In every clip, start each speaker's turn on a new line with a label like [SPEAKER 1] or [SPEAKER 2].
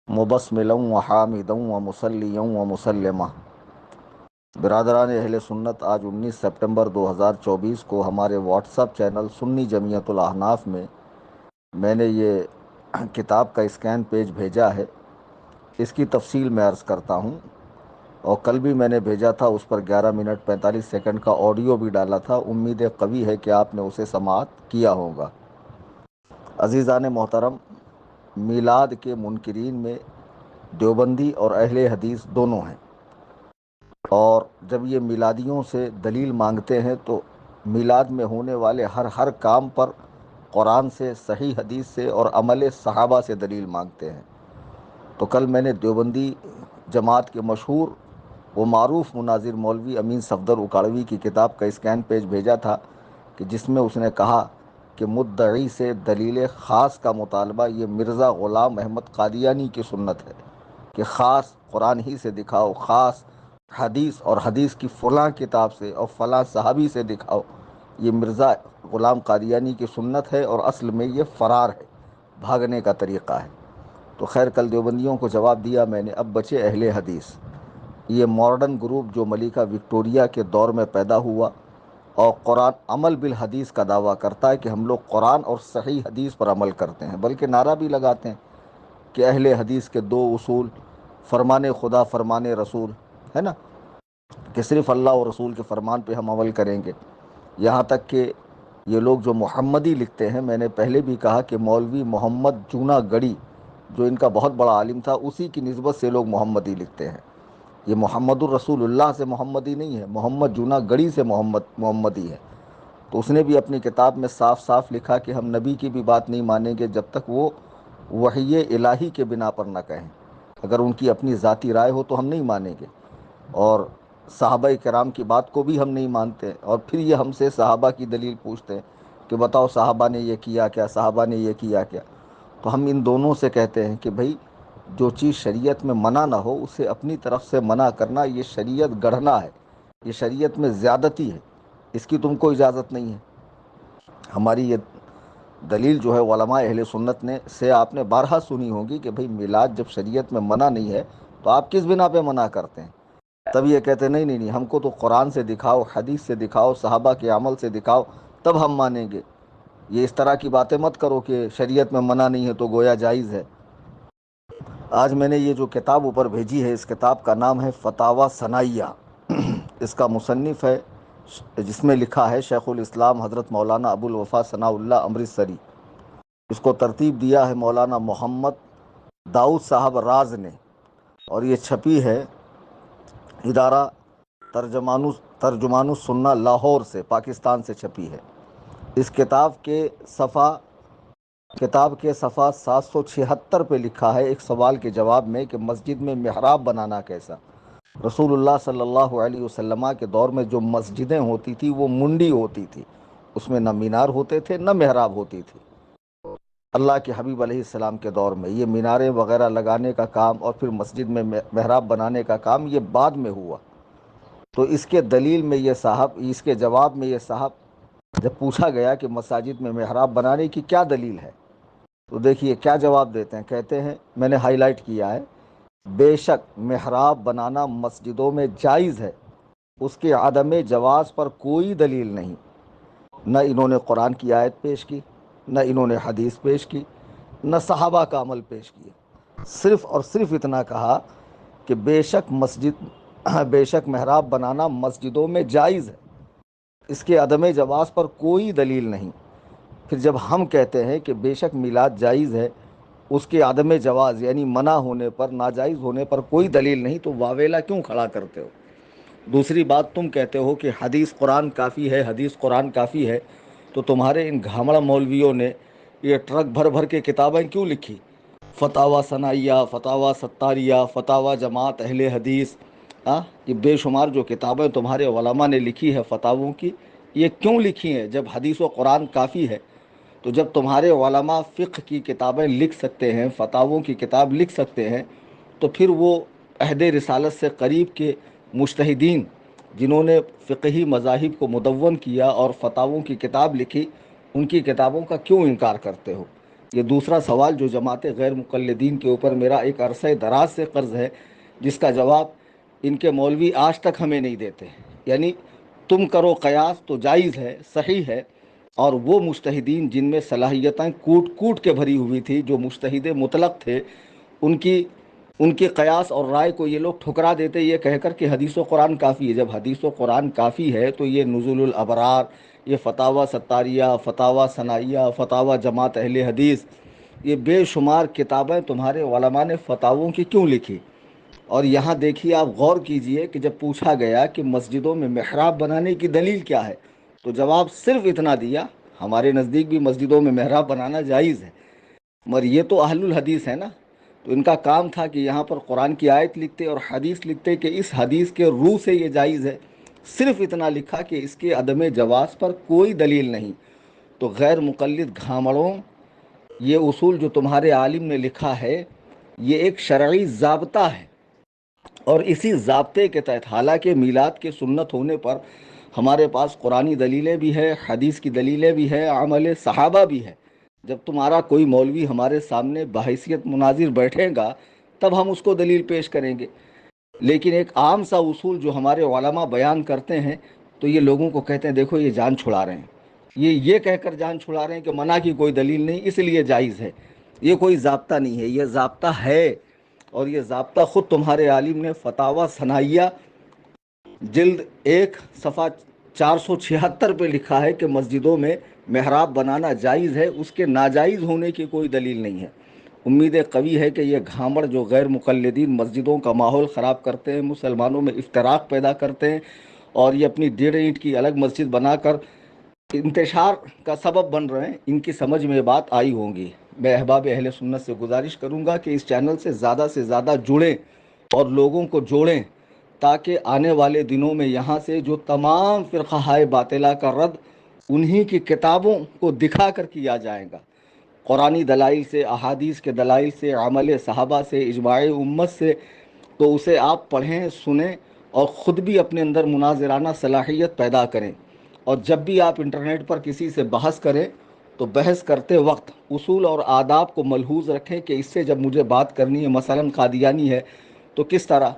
[SPEAKER 1] مبسملا و حامدا و مسلیا و مسلمہ۔ برادران اہل سنت، آج 19 سپٹمبر 2024 کو ہمارے واٹس ایپ چینل سنی جمعیت الاحناف میں نے یہ کتاب کا اسکین پیج بھیجا ہے۔ اس کی تفصیل میں عرض کرتا ہوں، اور کل بھی میں نے بھیجا تھا، اس پر 11 منٹ 45 سیکنڈ کا آڈیو بھی ڈالا تھا۔ امید قوی ہے کہ آپ نے اسے سماعت کیا ہوگا۔ عزیزان محترم، میلاد کے منکرین میں دیوبندی اور اہل حدیث دونوں ہیں، اور جب یہ میلادیوں سے دلیل مانگتے ہیں تو میلاد میں ہونے والے ہر کام پر قرآن سے، صحیح حدیث سے اور عمل صحابہ سے دلیل مانگتے ہیں۔ تو کل میں نے دیوبندی جماعت کے مشہور و معروف مناظر مولوی امین صفدر اکاڑوی کی کتاب کا اسکین پیج بھیجا تھا، کہ جس میں اس نے کہا کہ مدعی سے دلیل خاص کا مطالبہ یہ مرزا غلام احمد قادیانی کی سنت ہے، کہ خاص قرآن ہی سے دکھاؤ، خاص حدیث اور حدیث کی فلاں کتاب سے اور فلاں صحابی سے دکھاؤ۔ یہ مرزا غلام قادیانی کی سنت ہے، اور اصل میں یہ فرار ہے، بھاگنے کا طریقہ ہے۔ تو خیر، کل دیوبندیوں کو جواب دیا میں نے۔ اب بچے اہل حدیث، یہ ماڈرن گروپ جو ملکہ وکٹوریہ کے دور میں پیدا ہوا اور قرآن عمل بالحدیث کا دعویٰ کرتا ہے کہ ہم لوگ قرآن اور صحیح حدیث پر عمل کرتے ہیں، بلکہ نعرہ بھی لگاتے ہیں کہ اہل حدیث کے دو اصول، فرمان خدا، فرمان رسول، ہے نا، کہ صرف اللہ اور رسول کے فرمان پہ ہم عمل کریں گے۔ یہاں تک کہ یہ لوگ جو محمدی لکھتے ہیں، میں نے پہلے بھی کہا کہ مولوی محمد جونا گڑی جو ان کا بہت بڑا عالم تھا، اسی کی نسبت سے لوگ محمدی لکھتے ہیں۔ یہ محمد الرسول اللہ سے محمدی نہیں ہے، محمد جونا گڑی سے محمدی ہے۔ تو اس نے بھی اپنی کتاب میں صاف صاف لکھا کہ ہم نبی کی بھی بات نہیں مانیں گے جب تک وہ وحی الہی کے بنا پر نہ کہیں۔ اگر ان کی اپنی ذاتی رائے ہو تو ہم نہیں مانیں گے، اور صحابہ کرام کی بات کو بھی ہم نہیں مانتے۔ اور پھر یہ ہم سے صحابہ کی دلیل پوچھتے ہیں کہ بتاؤ صحابہ نے یہ کیا کیا، صحابہ نے یہ کیا کیا۔ تو ہم ان دونوں سے کہتے ہیں کہ بھائی، جو چیز شریعت میں منع نہ ہو اسے اپنی طرف سے منع کرنا، یہ شریعت گڑھنا ہے، یہ شریعت میں زیادتی ہے، اس کی تم کو اجازت نہیں ہے۔ ہماری یہ دلیل جو ہے علماء اہل سنت نے سے آپ نے بارہا سنی ہوگی کہ بھئی میلاد جب شریعت میں منع نہیں ہے تو آپ کس بنا پہ منع کرتے ہیں؟ تب یہ کہتے ہیں نہیں، ہم کو تو قرآن سے دکھاؤ، حدیث سے دکھاؤ، صحابہ کے عمل سے دکھاؤ، تب ہم مانیں گے۔ یہ اس طرح کی باتیں مت کرو کہ شریعت میں منع نہیں ہے تو گویا جائز ہے۔ آج میں نے یہ جو کتاب اوپر بھیجی ہے، اس کتاب کا نام ہے فتاوی ثنائیہ۔ اس کا مصنف ہے، جس میں لکھا ہے شیخ الاسلام حضرت مولانا ابو الوفا ثناء اللہ امرتسری۔ اس کو ترتیب دیا ہے مولانا محمد داؤد صاحب راز نے، اور یہ چھپی ہے ادارہ ترجمان السنہ لاہور سے، پاکستان سے چھپی ہے۔ اس کتاب کے صفحہ 776 پہ لکھا ہے ایک سوال کے جواب میں کہ مسجد میں محراب بنانا کیسا؟ رسول اللہ صلی اللہ علیہ وسلم کے دور میں جو مسجدیں ہوتی تھی وہ منڈی ہوتی تھی، اس میں نہ مینار ہوتے تھے نہ محراب ہوتی تھی۔ اللہ کے حبیب علیہ السلام کے دور میں یہ میناریں وغیرہ لگانے کا کام اور پھر مسجد میں محراب بنانے کا کام یہ بعد میں ہوا۔ تو اس کے جواب میں یہ صاحب جب پوچھا گیا کہ مساجد میں محراب بنانے کی کیا دلیل ہے، تو دیکھیے کیا جواب دیتے ہیں۔ کہتے ہیں، میں نے ہائی لائٹ کیا ہے، بے شک محراب بنانا مسجدوں میں جائز ہے، اس کے عدم جواز پر کوئی دلیل نہیں۔ نہ انہوں نے قرآن کی آیت پیش کی، نہ انہوں نے حدیث پیش کی، نہ صحابہ کا عمل پیش کیا، صرف اور صرف اتنا کہا کہ بے شک محراب بنانا مسجدوں میں جائز ہے، اس کے عدم جواز پر کوئی دلیل نہیں۔ پھر جب ہم کہتے ہیں کہ بے شک میلاد جائز ہے، اس کے عدم جواز یعنی منع ہونے پر، ناجائز ہونے پر کوئی دلیل نہیں، تو واویلا کیوں کھڑا کرتے ہو؟ دوسری بات، تم کہتے ہو کہ حدیث قرآن کافی ہے، حدیث قرآن کافی ہے، تو تمہارے ان گھامڑ مولویوں نے یہ ٹرک بھر بھر کے کتابیں کیوں لکھی؟ فتاوی ثنائیہ، فتاوی ستاریہ، فتاوی جماعت اہل حدیث، یہ بے شمار جو کتابیں تمہارے علماء نے لکھی ہے فتاووں کی، یہ کیوں لکھی ہیں؟ جب حدیث و قرآن کافی ہے، تو جب تمہارے علماء فقہ کی کتابیں لکھ سکتے ہیں، فتاووں کی کتاب لکھ سکتے ہیں، تو پھر وہ عہد رسالت سے قریب کے مجتہدین جنہوں نے فقہی مذاہب کو مدون کیا اور فتاووں کی کتاب لکھی، ان کی کتابوں کا کیوں انکار کرتے ہو؟ یہ دوسرا سوال جو جماعت غیر مقلدین کے اوپر میرا ایک عرصہ دراز سے قرض ہے، جس کا جواب ان کے مولوی آج تک ہمیں نہیں دیتے۔ یعنی تم کرو قیاس تو جائز ہے، صحیح ہے، اور وہ مجتہدین جن میں صلاحیتیں کوٹ کوٹ کے بھری ہوئی تھی، جو مجتہد مطلق تھے، ان کی قیاس اور رائے کو یہ لوگ ٹھکرا دیتے یہ کہہ کر کہ حدیث و قرآن کافی ہے۔ جب حدیث و قرآن کافی ہے تو یہ نزول الابرار، یہ فتاوی ستاریہ، فتاوی ثنائیہ، فتاوی جماعت اہل حدیث، یہ بے شمار کتابیں تمہارے علماء نے فتاووں کی کیوں لکھی؟ اور یہاں دیکھیے، آپ غور کیجئے کہ جب پوچھا گیا کہ مسجدوں میں محراب بنانے کی دلیل کیا ہے، تو جواب صرف اتنا دیا، ہمارے نزدیک بھی مسجدوں میں محراب بنانا جائز ہے۔ مگر یہ تو اہل الحدیث ہے نا، تو ان کا کام تھا کہ یہاں پر قرآن کی آیت لکھتے اور حدیث لکھتے کہ اس حدیث کے روح سے یہ جائز ہے، صرف اتنا لکھا کہ اس کے عدم جواز پر کوئی دلیل نہیں۔ تو غیر مقلد گھامڑوں، یہ اصول جو تمہارے عالم نے لکھا ہے یہ ایک شرعی ضابطہ ہے، اور اسی ضابطے کے تحت حالانکہ میلاد کے سنت ہونے پر ہمارے پاس قرآنی دلیلیں بھی ہے، حدیث کی دلیلیں بھی ہے، عمل صحابہ بھی ہے۔ جب تمہارا کوئی مولوی ہمارے سامنے بحیثیت مناظر بیٹھے گا تب ہم اس کو دلیل پیش کریں گے، لیکن ایک عام سا اصول جو ہمارے علماء بیان کرتے ہیں تو یہ لوگوں کو کہتے ہیں دیکھو یہ جان چھڑا رہے ہیں، یہ کہہ کر جان چھڑا رہے ہیں کہ منع کی کوئی دلیل نہیں اس لیے جائز ہے۔ یہ کوئی ضابطہ نہیں ہے، یہ ضابطہ ہے، اور یہ ضابطہ خود تمہارے عالم نے فتاوی ثنائیہ جلد 1 صفحہ 476 پہ لکھا ہے کہ مسجدوں میں محراب بنانا جائز ہے، اس کے ناجائز ہونے کی کوئی دلیل نہیں ہے۔ امید قوی ہے کہ یہ گھامڑ جو غیر مقلدین مسجدوں کا ماحول خراب کرتے ہیں، مسلمانوں میں افتراق پیدا کرتے ہیں، اور یہ اپنی 1.5 اینٹ کی الگ مسجد بنا کر انتشار کا سبب بن رہے ہیں، ان کی سمجھ میں بات آئی ہوں گی۔ میں احباب اہل سنت سے گزارش کروں گا کہ اس چینل سے زیادہ جڑیں اور لوگوں کو جوڑیں، تاکہ آنے والے دنوں میں یہاں سے جو تمام فرقہ باطلہ کا رد انہی کی کتابوں کو دکھا کر کیا جائے گا، قرآنی دلائل سے، احادیث کے دلائل سے، عمل صحابہ سے، اجماع امت سے، تو اسے آپ پڑھیں، سنیں، اور خود بھی اپنے اندر مناظرانہ صلاحیت پیدا کریں۔ اور جب بھی آپ انٹرنیٹ پر کسی سے بحث کریں تو بحث کرتے وقت اصول اور آداب کو ملحوظ رکھیں کہ اس سے جب مجھے بات کرنی ہے، مثلا قادیانی ہے تو کس طرح،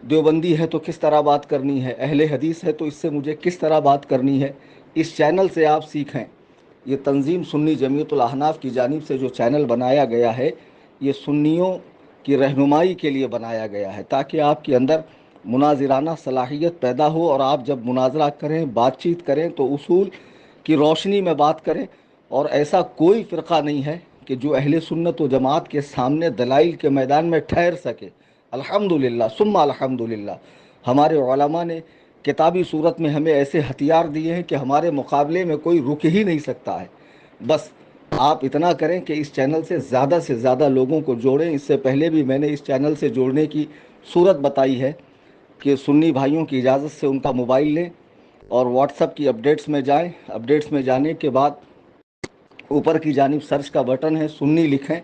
[SPEAKER 1] دیوبندی ہے تو کس طرح بات کرنی ہے، اہل حدیث ہے تو اس سے مجھے کس طرح بات کرنی ہے۔ اس چینل سے آپ سیکھیں۔ یہ تنظیم سنی جمعیت الاحناف کی جانب سے جو چینل بنایا گیا ہے یہ سنیوں کی رہنمائی کے لیے بنایا گیا ہے، تاکہ آپ کے اندر مناظرانہ صلاحیت پیدا ہو، اور آپ جب مناظرہ کریں، بات چیت کریں تو اصول کی روشنی میں بات کریں۔ اور ایسا کوئی فرقہ نہیں ہے کہ جو اہل سنت و جماعت کے سامنے دلائل کے میدان میں ٹھہر سکے۔ الحمدللہ ثم الحمدللہ، ہمارے علماء نے کتابی صورت میں ہمیں ایسے ہتھیار دیے ہیں کہ ہمارے مقابلے میں کوئی رک ہی نہیں سکتا ہے۔ بس آپ اتنا کریں کہ اس چینل سے زیادہ لوگوں کو جوڑیں۔ اس سے پہلے بھی میں نے اس چینل سے جوڑنے کی صورت بتائی ہے کہ سنی بھائیوں کی اجازت سے ان کا موبائل لیں اور واٹس ایپ کی اپڈیٹس میں جائیں۔ اپڈیٹس میں جانے کے بعد اوپر کی جانب سرچ کا بٹن ہے، سنی لکھیں،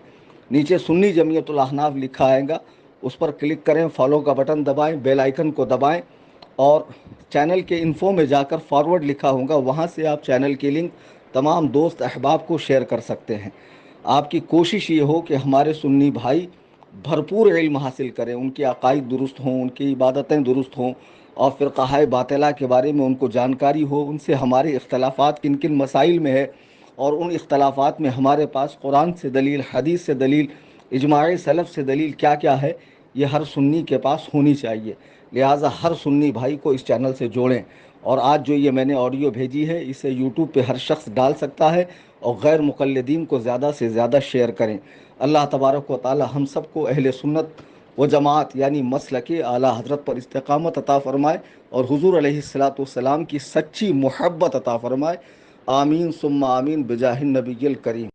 [SPEAKER 1] نیچے سنی جمعیت الاحناف لکھا آئے گا، اس پر کلک کریں، فالو کا بٹن دبائیں، بیل آئیکن کو دبائیں، اور چینل کے انفو میں جا کر فارورڈ لکھا ہوگا، وہاں سے آپ چینل کی لنک تمام دوست احباب کو شیئر کر سکتے ہیں۔ آپ کی کوشش یہ ہو کہ ہمارے سنی بھائی بھرپور علم حاصل کریں، ان کے عقائد درست ہوں، ان کی عبادتیں درست ہوں، اور فرقہ باطلہ کے بارے میں ان کو جانکاری ہو، ان سے ہمارے اختلافات کن کن مسائل میں ہے، اور ان اختلافات میں ہمارے پاس قرآن سے دلیل، حدیث سے دلیل، اجماع سلف سے دلیل کیا کیا ہے، یہ ہر سنی کے پاس ہونی چاہیے۔ لہٰذا ہر سنی بھائی کو اس چینل سے جوڑیں، اور آج جو یہ میں نے آڈیو بھیجی ہے اسے یوٹیوب پہ ہر شخص ڈال سکتا ہے، اور غیر مقلدین کو زیادہ سے زیادہ شیئر کریں۔ اللہ تبارک و تعالی ہم سب کو اہل سنت و جماعت یعنی مسلک اعلیٰ حضرت پر استقامت عطا فرمائے، اور حضور علیہ السلام کی سچی محبت عطا فرمائے۔ آمین ثم آمین بجاہ النبی الکریم۔